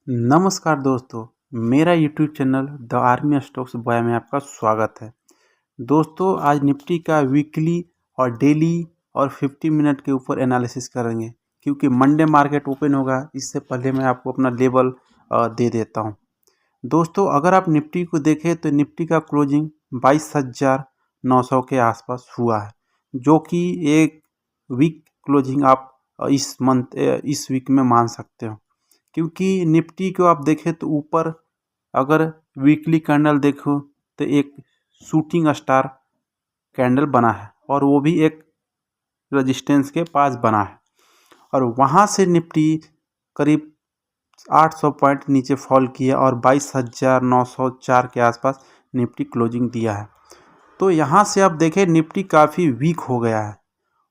नमस्कार दोस्तों, मेरा YouTube channel the army stocks boy में आपका स्वागत है। दोस्तों, आज निफ्टी का वीकली और डेली और 50 मिनट के ऊपर एनालिसिस करेंगे, क्योंकि मंडे मार्केट ओपन होगा। इससे पहले मैं आपको अपना लेवल दे देता हूं। दोस्तों, अगर आप निफ्टी को देखें तो निफ्टी का क्लोजिंग 22,900 के आसपास हुआ है, जो कि एक वीक क्लोजिंग आप इस वीक में मान सकते हो। क्योंकि निफ्टी को आप देखें तो ऊपर अगर वीकली कैंडल देखो तो एक शूटिंग स्टार कैंडल बना है, और वो भी एक रेजिस्टेंस के पास बना है, और वहाँ से निफ्टी करीब 800 पॉइंट नीचे फॉल किया और 22,904 के आसपास निफ्टी क्लोजिंग दिया है। तो यहाँ से आप देखें निफ्टी काफ़ी वीक हो गया है,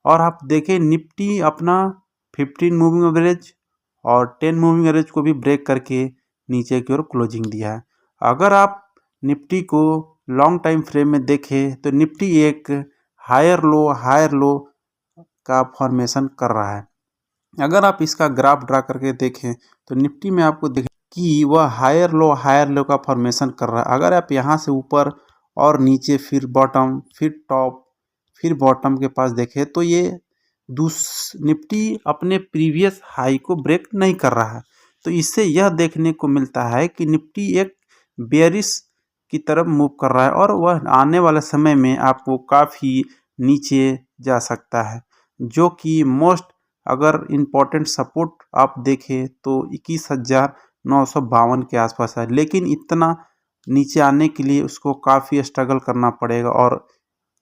और आप देखें निफ्टी अपना 15 मूविंग एवरेज और 10 मूविंग एवरेज को भी ब्रेक करके नीचे की ओर क्लोजिंग दिया है। अगर आप निफ्टी को लॉन्ग टाइम फ्रेम में देखें तो निफ्टी एक हायर लो का फॉर्मेशन कर रहा है। अगर आप इसका ग्राफ ड्रा करके देखें तो निफ्टी में आपको देखें कि वह हायर लो का फॉर्मेशन कर रहा है। अगर आप यहाँ से ऊपर और नीचे फिर बॉटम फिर टॉप फिर बॉटम के पास देखें तो ये निफ्टी अपने प्रीवियस हाई को ब्रेक नहीं कर रहा है। तो इससे यह देखने को मिलता है कि निफ्टी एक बेयरिश की तरफ मूव कर रहा है, और वह आने वाले समय में आपको काफ़ी नीचे जा सकता है, जो कि मोस्ट अगर इम्पोर्टेंट सपोर्ट आप देखें तो 21,952 के आसपास है। लेकिन इतना नीचे आने के लिए उसको काफ़ी स्ट्रगल करना पड़ेगा और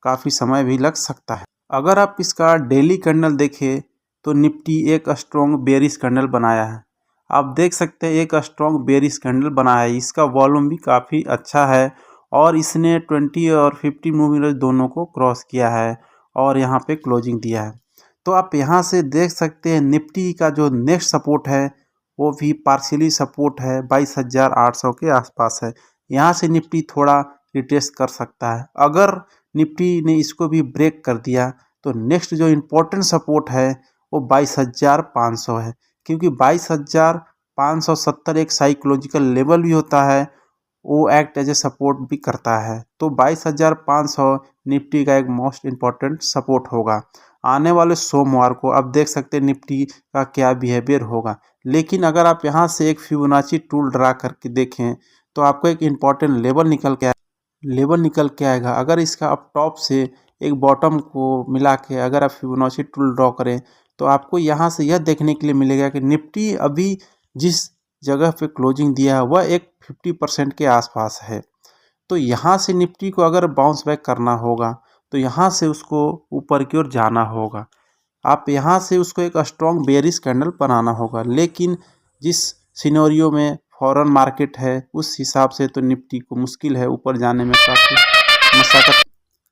काफ़ी समय भी लग सकता है। अगर आप इसका डेली कैंडल देखें तो निफ्टी एक स्ट्रॉन्ग बेयरिश कैंडल बनाया है। आप देख सकते हैं एक स्ट्रॉन्ग बेयरिश कैंडल बनाया है। इसका वॉल्यूम भी काफ़ी अच्छा है, और इसने 20 और 50 मूविंग एवरेज दोनों को क्रॉस किया है और यहाँ पे क्लोजिंग दिया है। तो आप यहाँ से देख सकते हैं निफ्टी का जो नेक्स्ट सपोर्ट है वो भी पार्शियली सपोर्ट है, 22,800 के आसपास है। यहाँ से निफ्टी थोड़ा रिटेस्ट कर सकता है। अगर निफ्टी ने इसको भी ब्रेक कर दिया तो नेक्स्ट जो इम्पोर्टेंट सपोर्ट है वो 22,500 है, क्योंकि 22,570 एक साइकोलॉजिकल लेवल भी होता है, वो एक्ट एज ए सपोर्ट भी करता है। तो 22,500 निफ्टी का एक मोस्ट इम्पॉर्टेंट सपोर्ट होगा। आने वाले सोमवार को आप देख सकते हैं निफ्टी का क्या बिहेवियर होगा। लेकिन अगर आप यहाँ से एक फिबोनाची टूल ड्रा करके देखें तो आपको एक इम्पॉर्टेंट लेवल निकल के आएगा। अगर इसका आप टॉप से एक बॉटम को मिला के अगर आप फिबोनाची टूल ड्रॉ करें तो आपको यहाँ से यह देखने के लिए मिलेगा कि निफ्टी अभी जिस जगह पे क्लोजिंग दिया है वह एक 50% के आसपास है। तो यहाँ से निफ्टी को अगर बाउंस बैक करना होगा तो यहाँ से उसको ऊपर की ओर जाना होगा। आप यहाँ से उसको एक स्ट्रॉन्ग बेयरिश कैंडल बनाना होगा। लेकिन जिस सिनेरियो में फॉरेन मार्केट है उस हिसाब से तो निफ्टी को मुश्किल है, ऊपर जाने में काफ़ी मशक्क़त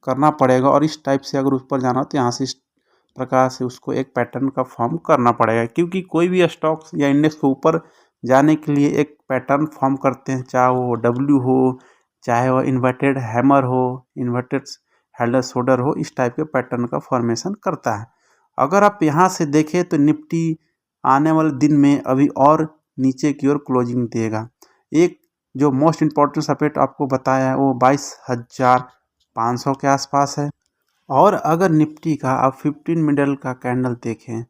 करना पड़ेगा। और इस टाइप से अगर ऊपर जाना हो तो यहाँ से इस प्रकार से उसको एक पैटर्न का फॉर्म करना पड़ेगा, क्योंकि कोई भी स्टॉक्स या इंडेक्स को ऊपर जाने के लिए एक पैटर्न फॉर्म करते हैं, चाहे वो डब्ल्यू हो, चाहे वो इन्वर्टेड हैमर हो, इन्वर्टेड हेल्डर शोल्डर हो, इस टाइप के पैटर्न का फॉर्मेशन करता है। अगर आप यहाँ से देखें तो निफ्टी आने वाले दिन में अभी और नीचे की ओर क्लोजिंग देगा। एक जो मोस्ट इम्पॉर्टेंट सपोर्ट आपको बताया है वो 22,500 के आसपास है। और अगर निफ्टी का आप 15 मिनट का कैंडल देखें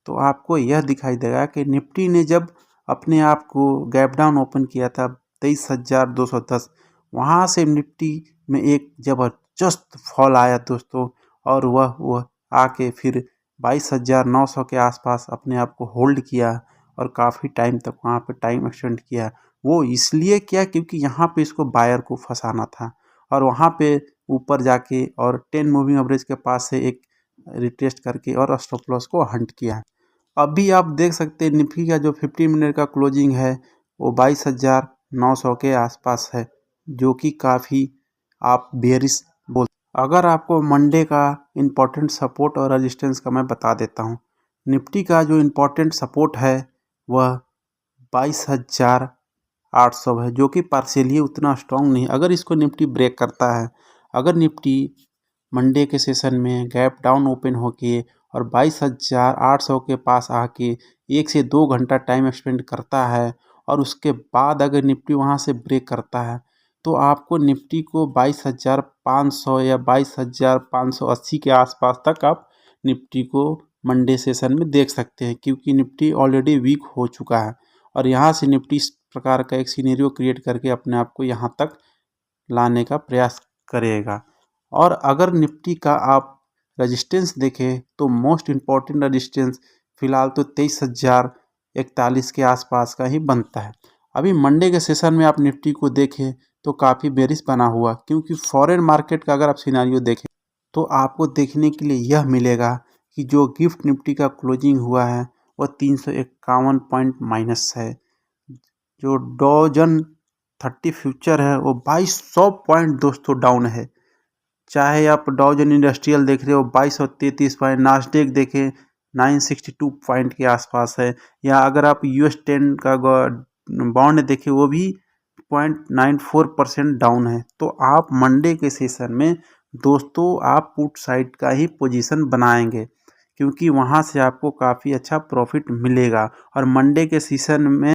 तो आपको यह दिखाई देगा कि निफ्टी ने जब अपने आप को गैप डाउन ओपन किया था 23,210, वहाँ से निफ्टी में एक ज़बरदस्त फॉल आया दोस्तों, और वह आके फिर 22,900 के आसपास अपने आप को होल्ड किया और काफ़ी टाइम तक वहाँ पे टाइम एक्सटेंड किया। वो इसलिए किया क्योंकि यहाँ पे इसको बायर को फंसाना था, और वहाँ पे ऊपर जाके और 10 मूविंग एवरेज के पास से एक रिटेस्ट करके और स्टॉप लॉस को हंट किया। अभी आप देख सकते हैं निफ्टी का जो 50 मिनट का क्लोजिंग है वो 22,900 के आसपास है, जो कि काफ़ी आप बेयरिश बोल। अगर आपको मंडे का इम्पोर्टेंट सपोर्ट और रेजिस्टेंस का मैं बता देता हूँ। निफ्टी का जो इम्पोर्टेंट सपोर्ट है वह 22,800 है, जो कि पार्शियली उतना स्ट्रॉन्ग नहीं। अगर इसको निफ्टी ब्रेक करता है, अगर निफ्टी मंडे के सेशन में गैप डाउन ओपन होके और 22,800 के पास आके 1 से 2 घंटा टाइम स्पेंड करता है और उसके बाद अगर निफ्टी वहाँ से ब्रेक करता है तो आपको निफ्टी को 22,500 या 22,580 के आसपास तक आप निफ्टी को मंडे सेशन में देख सकते हैं, क्योंकि निफ्टी ऑलरेडी वीक हो चुका है और यहाँ से निफ्टी इस प्रकार का एक सिनेरियो क्रिएट करके अपने आप को यहाँ तक लाने का प्रयास करेगा। और अगर निफ्टी का आप रजिस्टेंस देखें तो मोस्ट इम्पॉर्टेंट रजिस्टेंस फिलहाल तो 23,041 के आसपास का ही बनता है। अभी मंडे के सेशन में आप निफ्टी को देखें तो काफ़ी बेरिश बना हुआ, क्योंकि फॉरेन मार्केट का अगर आप सिनारियो देखें तो आपको देखने के लिए यह मिलेगा कि जो गिफ्ट निफ्टी का क्लोजिंग हुआ है वह 351 पॉइंट माइनस है। जो डॉजन 30 फ्यूचर है वो 2200 पॉइंट दोस्तों डाउन है। चाहे आप डॉजन इंडस्ट्रियल देख रहे हो 2233 पॉइंट, नास्डेक देखें 962 पॉइंट के आसपास है, या अगर आप US 10 का बॉन्ड देखें वो भी 0.94% डाउन है। तो आप मंडे के सेशन में दोस्तों आप पुट साइड का ही पोजीशन बनाएंगे, क्योंकि वहाँ से आपको काफ़ी अच्छा प्रॉफिट मिलेगा। और मंडे के सेशन में